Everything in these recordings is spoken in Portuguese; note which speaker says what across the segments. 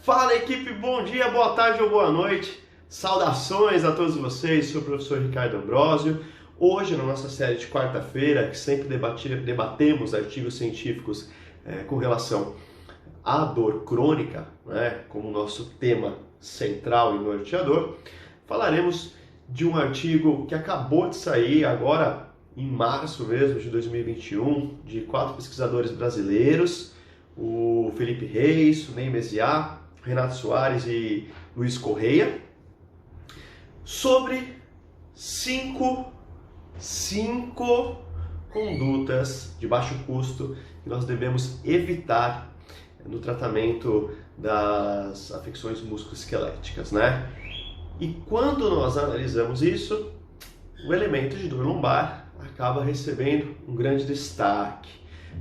Speaker 1: Fala equipe, bom dia, boa tarde ou boa noite. Saudações a todos vocês, sou o professor Ricardo Ambrosio. Hoje, na nossa série de quarta-feira, que sempre debatemos artigos científicos com relação à dor crônica, como nosso tema central e norteador, falaremos de um artigo que acabou de sair agora em março mesmo de 2021, de 4 pesquisadores brasileiros, o Felipe Reis, o Ney Mesiá, Renato Soares e Luiz Correia, sobre 5 condutas de baixo custo que nós devemos evitar no tratamento das afecções musculoesqueléticas, E quando nós analisamos isso, o elemento de dor lombar acaba recebendo um grande destaque.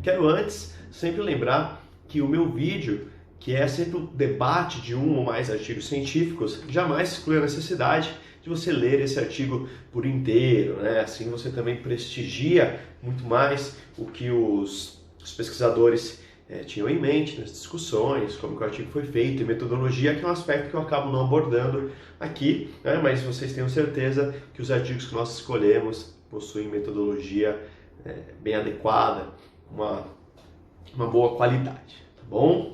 Speaker 1: Quero antes sempre lembrar que o meu vídeo, que é sempre o debate de um ou mais artigos científicos, jamais exclui a necessidade de você ler esse artigo por inteiro, Assim você também prestigia muito mais o que os pesquisadores tinham em mente nas discussões, como que o artigo foi feito e metodologia, que é um aspecto que eu acabo não abordando aqui, Mas vocês tenham certeza que os artigos que nós escolhemos possuem metodologia bem adequada, uma boa qualidade, tá bom?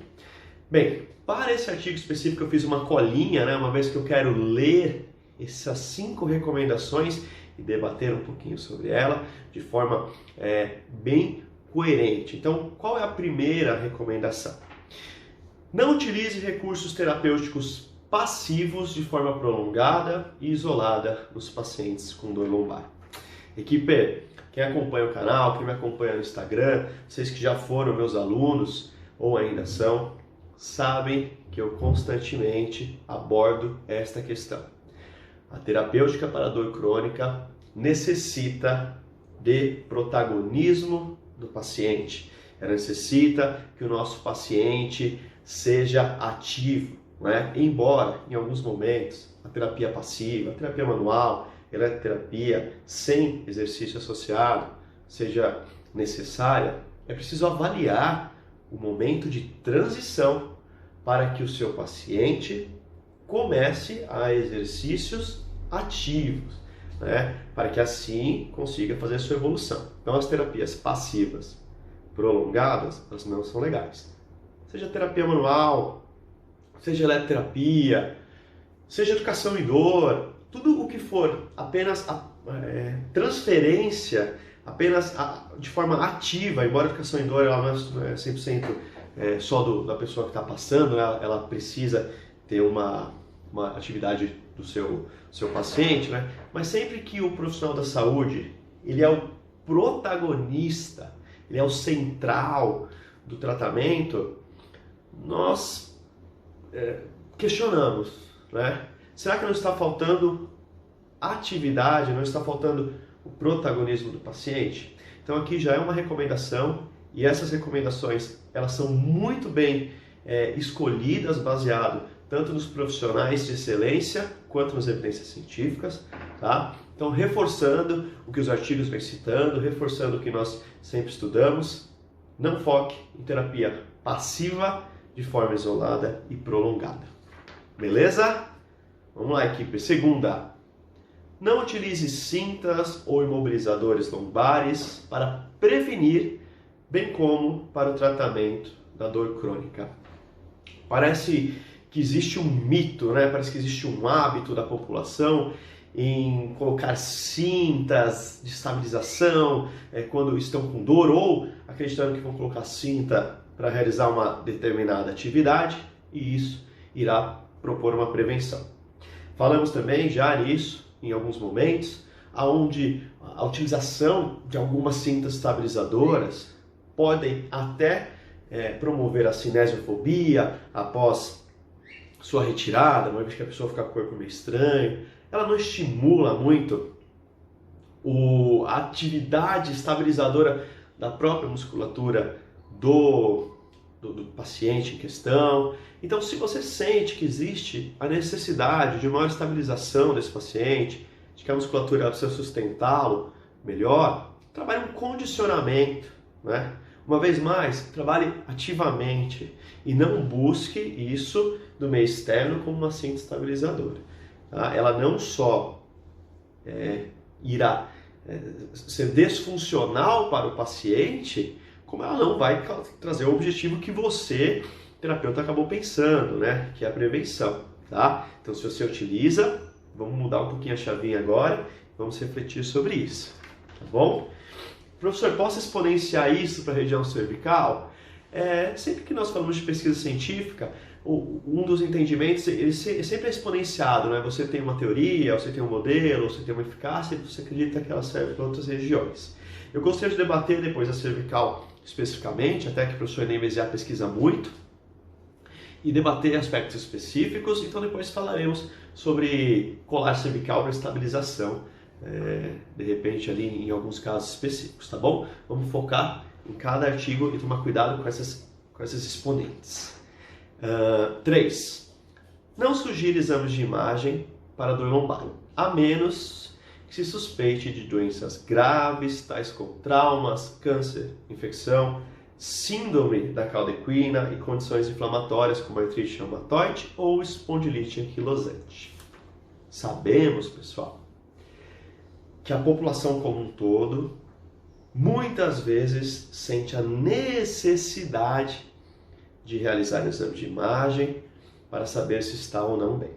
Speaker 1: Bem, para esse artigo específico eu fiz uma colinha, uma vez que eu quero ler essas 5 recomendações e debater um pouquinho sobre ela de forma bem coerente. Então, qual é a primeira recomendação? Não utilize recursos terapêuticos passivos de forma prolongada e isolada nos pacientes com dor lombar. Equipe, quem acompanha o canal, quem me acompanha no Instagram, vocês que já foram meus alunos ou ainda são, sabem que eu constantemente abordo esta questão. A terapêutica para dor crônica necessita de protagonismo do paciente. Ela necessita que o nosso paciente seja ativo, Embora, em alguns momentos, a terapia passiva, a terapia manual, eletroterapia sem exercício associado seja necessária, é preciso avaliar o momento de transição para que o seu paciente comece a exercícios ativos, para que assim consiga fazer a sua evolução. Então as terapias passivas prolongadas, elas não são legais. Seja terapia manual, seja eletroterapia, seja educação em dor, tudo o que for apenas transferência, apenas de forma ativa, embora a educação em dor ela não é 100% só da pessoa que está passando, ela precisa ter uma atividade do seu paciente, Mas sempre que o profissional da saúde ele é o protagonista, ele é o central do tratamento, nós questionamos, Será que não está faltando atividade, não está faltando o protagonismo do paciente? Então aqui já é uma recomendação, e essas recomendações elas são muito bem escolhidas baseado tanto nos profissionais de excelência quanto nas evidências científicas, tá? Então reforçando o que os artigos vêm citando, reforçando o que nós sempre estudamos, não foque em terapia passiva de forma isolada e prolongada. Beleza? Vamos lá, equipe. Segunda, não utilize cintas ou imobilizadores lombares para prevenir, bem como para o tratamento da dor crônica. Parece que existe um mito, Parece que existe um hábito da população em colocar cintas de estabilização quando estão com dor, ou acreditando que vão colocar cinta para realizar uma determinada atividade, e isso irá propor uma prevenção. Falamos também já nisso em alguns momentos, onde a utilização de algumas cintas estabilizadoras podem até promover a cinesiofobia após sua retirada, uma vez que a pessoa fica com o corpo meio estranho. Ela não estimula muito a atividade estabilizadora da própria musculatura do paciente em questão. Então, se você sente que existe a necessidade de maior estabilização desse paciente, de que a musculatura precisa sustentá-lo melhor, trabalhe um condicionamento, Uma vez mais, trabalhe ativamente e não busque isso do meio externo como uma cinta estabilizadora. Tá? Ela não só irá ser desfuncional para o paciente, como ela não vai trazer o objetivo que você, terapeuta, acabou pensando, né? Que é a prevenção. Tá? Então, se você utiliza, vamos mudar um pouquinho a chavinha agora, vamos refletir sobre isso. Tá bom? Professor, posso exponenciar isso para a região cervical? Sempre que nós falamos de pesquisa científica, um dos entendimentos ele sempre é exponenciado, né? Você tem uma teoria, você tem um modelo, você tem uma eficácia e você acredita que ela serve para outras regiões. Eu gostaria de debater depois a cervical especificamente, até que o professor Neymesiá pesquisa muito, e debater aspectos específicos, então depois falaremos sobre colar cervical para estabilização, de repente ali em alguns casos específicos, tá bom? Vamos focar em cada artigo e tomar cuidado com essas exponentes. 3. Não sugira exames de imagem para dor lombar, a menos que se suspeite de doenças graves, tais como traumas, câncer, infecção, síndrome da cauda equina e condições inflamatórias como artrite reumatoide ou espondilite anquilosante. Sabemos, pessoal, que a população como um todo muitas vezes sente a necessidade de realizar um exame de imagem para saber se está ou não bem.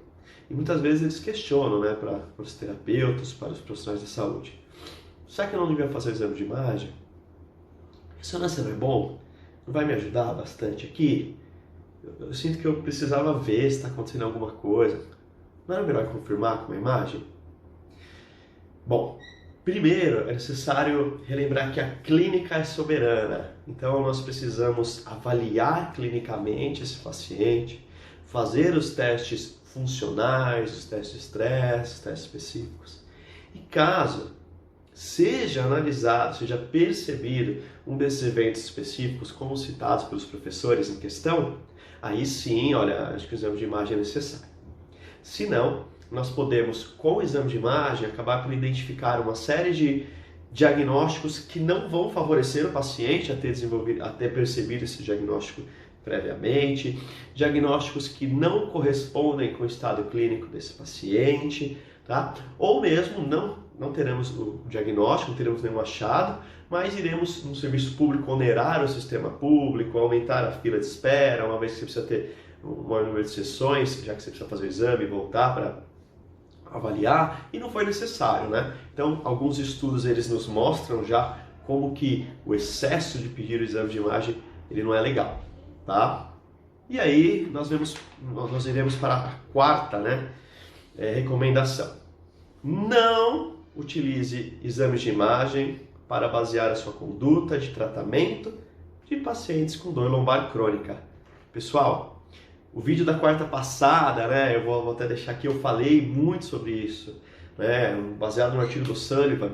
Speaker 1: E muitas vezes eles questionam, né, para os terapeutas, para os profissionais da saúde. Será que eu não devia fazer o exame de imagem? A ressonância não é bom? Não vai me ajudar bastante aqui? Eu sinto que eu precisava ver se está acontecendo alguma coisa. Não era melhor confirmar com uma imagem? Bom, primeiro é necessário relembrar que a clínica é soberana. Então nós precisamos avaliar clinicamente esse paciente, fazer os testes funcionais, os testes de estresse, os testes específicos. E caso seja analisado, seja percebido um desses eventos específicos, como citados pelos professores em questão, aí sim, olha, acho que o exame de imagem é necessário. Se não, nós podemos, com o exame de imagem, acabar por identificar uma série de diagnósticos que não vão favorecer o paciente a ter percebido esse diagnóstico previamente, diagnósticos que não correspondem com o estado clínico desse paciente, tá? Ou mesmo não teremos o diagnóstico, não teremos nenhum achado, mas iremos no serviço público onerar o sistema público, aumentar a fila de espera, uma vez que você precisa ter um maior número de sessões, já que você precisa fazer o exame e voltar para avaliar, e não foi necessário, né? Então, alguns estudos eles nos mostram já como que o excesso de pedir o exame de imagem ele não é legal, tá? E aí nós iremos para a quarta, né, recomendação. Não utilize exames de imagem para basear a sua conduta de tratamento de pacientes com dor lombar crônica. Pessoal, o vídeo da quarta passada, né, eu vou até deixar aqui, eu falei muito sobre isso, né, baseado no artigo do Sullivan,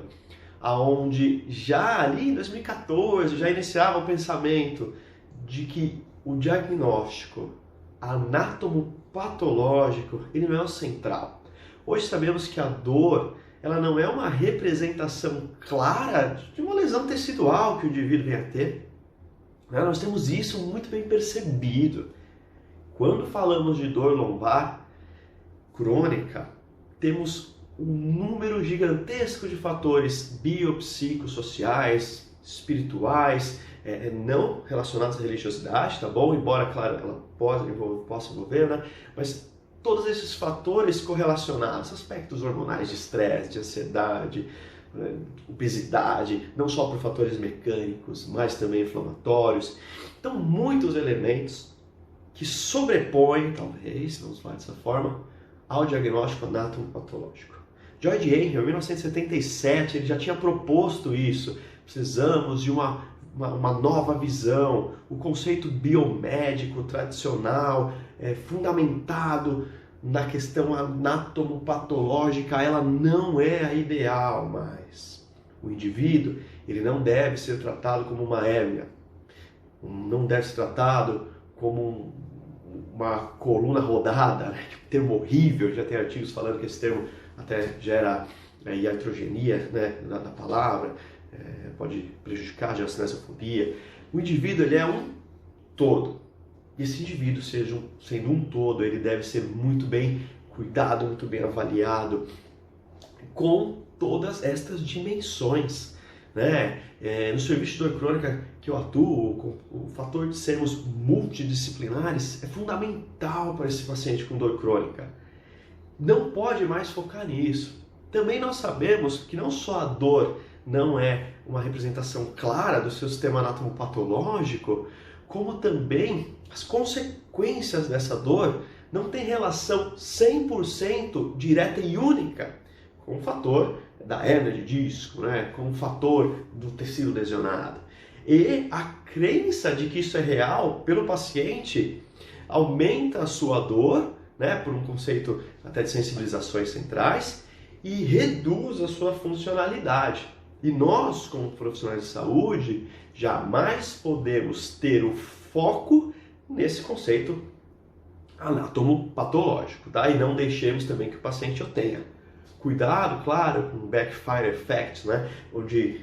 Speaker 1: aonde já ali em 2014 já iniciava o pensamento de que o diagnóstico anatomopatológico ele não é o central. Hoje sabemos que a dor ela não é uma representação clara de uma lesão tecidual que o indivíduo vem a ter. Nós temos isso muito bem percebido. Quando falamos de dor lombar crônica, temos um número gigantesco de fatores biopsicossociais, espirituais, não relacionados à religiosidade, tá bom? Embora, claro, ela possa envolver, né? Mas todos esses fatores correlacionados, aspectos hormonais de estresse, de ansiedade, obesidade, não só por fatores mecânicos, mas também inflamatórios. Então, muitos elementos que sobrepõem, talvez, vamos falar dessa forma, ao diagnóstico anatomopatológico. George Henry, em 1977, ele já tinha proposto isso. Precisamos de uma nova visão. O conceito biomédico tradicional, fundamentado na questão anatomopatológica, ela não é a ideal mais. O indivíduo ele não deve ser tratado como uma hérnia, não deve ser tratado como uma coluna rodada, né? Termo horrível, já tem artigos falando que esse termo até gera iatrogenia, né, da palavra, pode prejudicar a gestanociofobia. O indivíduo ele é um todo. E esse indivíduo, sendo um todo, ele deve ser muito bem cuidado, muito bem avaliado, com todas estas dimensões, né? No serviço de dor crônica que eu atuo, o fator de sermos multidisciplinares é fundamental para esse paciente com dor crônica. Não pode mais focar nisso. Também nós sabemos que não só a dor não é uma representação clara do seu sistema anatomopatológico, como também as consequências dessa dor não têm relação 100% direta e única com o fator da hernia de disco, né? Com o fator do tecido lesionado. E a crença de que isso é real pelo paciente aumenta a sua dor, né? Por um conceito até de sensibilizações centrais, e reduz a sua funcionalidade. E nós, como profissionais de saúde, jamais podemos ter o foco nesse conceito anatomopatológico, tá? E não deixemos também que o paciente o tenha. Cuidado, claro, com backfire effects, né? Onde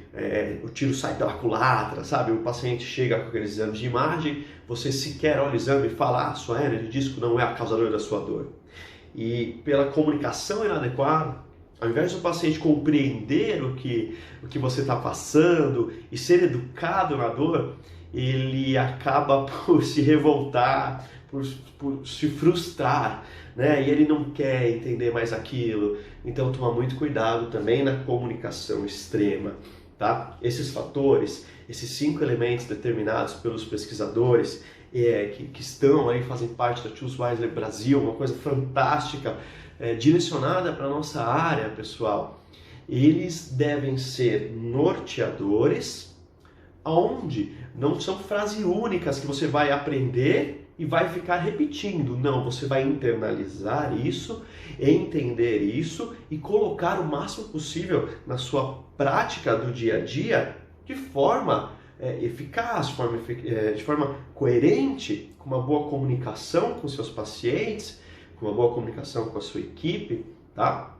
Speaker 1: o tiro sai pela culatra, sabe? O paciente chega com aqueles exames de imagem, você sequer olha o exame e fala, sua hernia de disco não é a causadora da sua dor. E pela comunicação inadequada, ao invés do paciente compreender o que você está passando e ser educado na dor, ele acaba por se revoltar, por se frustrar, né? E ele não quer entender mais aquilo. Então toma muito cuidado também na comunicação extrema, tá? Esses fatores, esses 5 elementos determinados pelos pesquisadores que estão aí, fazem parte da Choose Wisely Brasil, uma coisa fantástica, direcionada para a nossa área, pessoal. Eles devem ser norteadores, onde não são frases únicas que você vai aprender e vai ficar repetindo. Não, você vai internalizar isso, entender isso e colocar o máximo possível na sua prática do dia a dia de forma eficaz, de forma coerente, com uma boa comunicação com seus pacientes, com uma boa comunicação com a sua equipe, tá?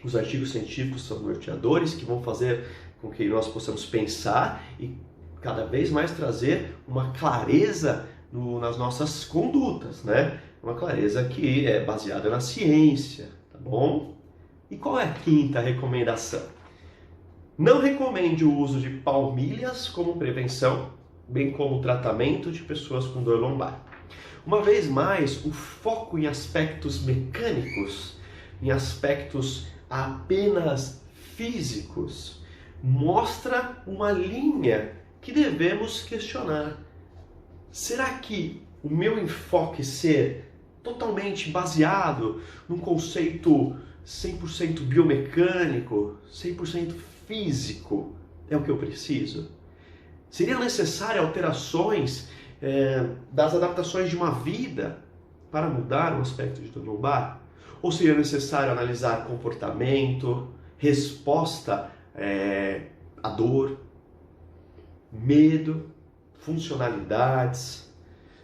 Speaker 1: Os artigos científicos são norteadores que vão fazer com que nós possamos pensar e cada vez mais trazer uma clareza nas nossas condutas, né? Uma clareza que é baseada na ciência, tá bom? E qual é a 5ª recomendação? Não recomende o uso de palmilhas como prevenção, bem como tratamento de pessoas com dor lombar. Uma vez mais, o foco em aspectos mecânicos, em aspectos apenas físicos, mostra uma linha que devemos questionar. Será que o meu enfoque ser totalmente baseado num conceito 100% biomecânico, 100% físico, é o que eu preciso? Seriam necessárias alterações das adaptações de uma vida para mudar o aspecto de dor lombar? Ou seria necessário analisar comportamento, resposta à dor, medo, funcionalidades?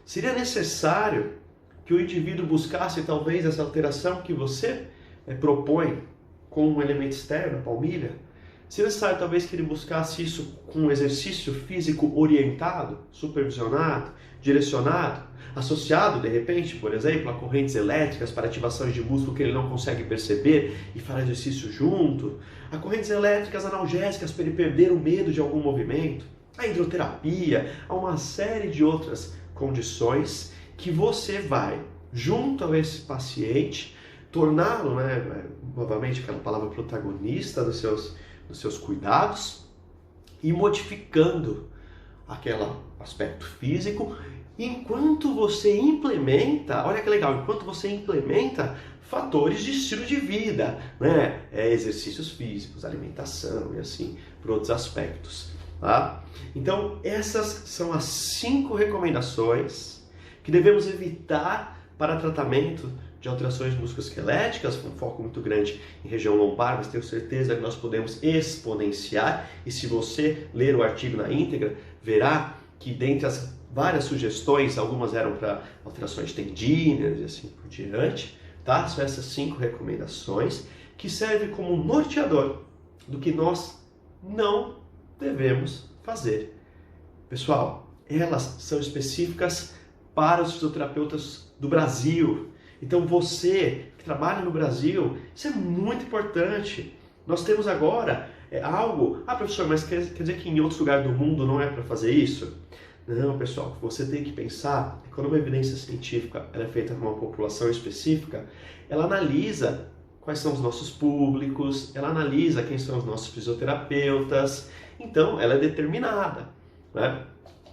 Speaker 1: Seria necessário que o indivíduo buscasse talvez essa alteração que você propõe com um elemento externo, a palmilha? Seria necessário talvez que ele buscasse isso com um exercício físico orientado, supervisionado, direcionado, associado de repente, por exemplo, a correntes elétricas para ativações de músculo que ele não consegue perceber e fará exercício junto, a correntes elétricas analgésicas para ele perder o medo de algum movimento, a hidroterapia, a uma série de outras condições que você vai, junto a esse paciente, torná-lo, novamente aquela palavra protagonista dos seus cuidados e modificando aquele aspecto físico enquanto você implementa, olha que legal, enquanto você implementa fatores de estilo de vida, né? Exercícios físicos, alimentação e assim por outros aspectos, tá? Então essas são as 5 recomendações que devemos evitar para tratamento de alterações musculoesqueléticas, com um foco muito grande em região lombar, mas tenho certeza que nós podemos exponenciar, e se você ler o artigo na íntegra, verá que dentre as várias sugestões, algumas eram para alterações tendíneas e assim por diante, tá? São essas 5 recomendações que servem como norteador do que nós não devemos fazer. Pessoal, elas são específicas para os fisioterapeutas do Brasil. Então você que trabalha no Brasil, isso é muito importante. Nós temos agora algo... Ah, professor, mas quer dizer que em outros lugares do mundo não é para fazer isso? Não, pessoal, você tem que pensar que quando uma evidência científica ela é feita com uma população específica, ela analisa quais são os nossos públicos, ela analisa quem são os nossos fisioterapeutas, então ela é determinada, né?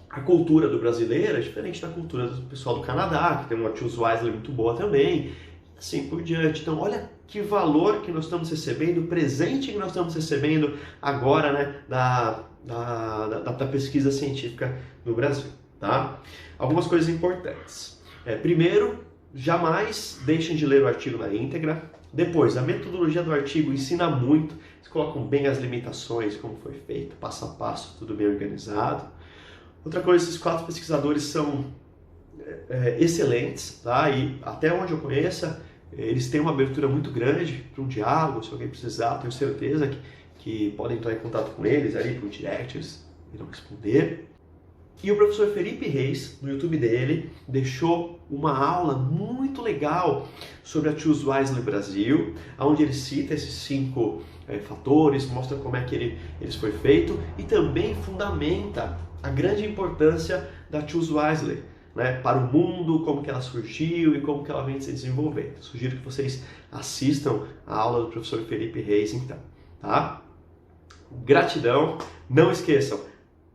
Speaker 1: A cultura do brasileiro é diferente da cultura do pessoal do Canadá, que tem uma Choose Wisely muito boa também, assim por diante. Então olha que valor que nós estamos recebendo, o presente que nós estamos recebendo agora, né, da pesquisa científica no Brasil, tá? Algumas coisas importantes. Primeiro, jamais deixem de ler o artigo na íntegra. Depois, a metodologia do artigo ensina muito, eles colocam bem as limitações, como foi feito, passo a passo, tudo bem organizado. Outra coisa, esses 4 pesquisadores são excelentes, tá? E até onde eu conheça, eles têm uma abertura muito grande para um diálogo, se alguém precisar, tenho certeza que podem entrar em contato com eles ali por direct, eles irão responder. E o professor Felipe Reis, no YouTube dele, deixou uma aula muito legal sobre a Choose Wisely Brasil, onde ele cita esses 5 fatores, mostra como é que eles foi feito e também fundamenta a grande importância da Choose Wisely, né, para o mundo, como que ela surgiu e como que ela vem se desenvolvendo. Sugiro que vocês assistam a aula do professor Felipe Reis, então, tá? Gratidão, não esqueçam,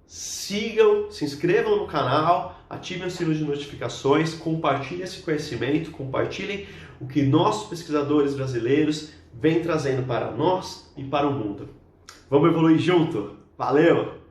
Speaker 1: sigam, se inscrevam no canal, ativem o sino de notificações, compartilhem esse conhecimento, compartilhem o que nossos pesquisadores brasileiros vêm trazendo para nós e para o mundo. Vamos evoluir junto? Valeu!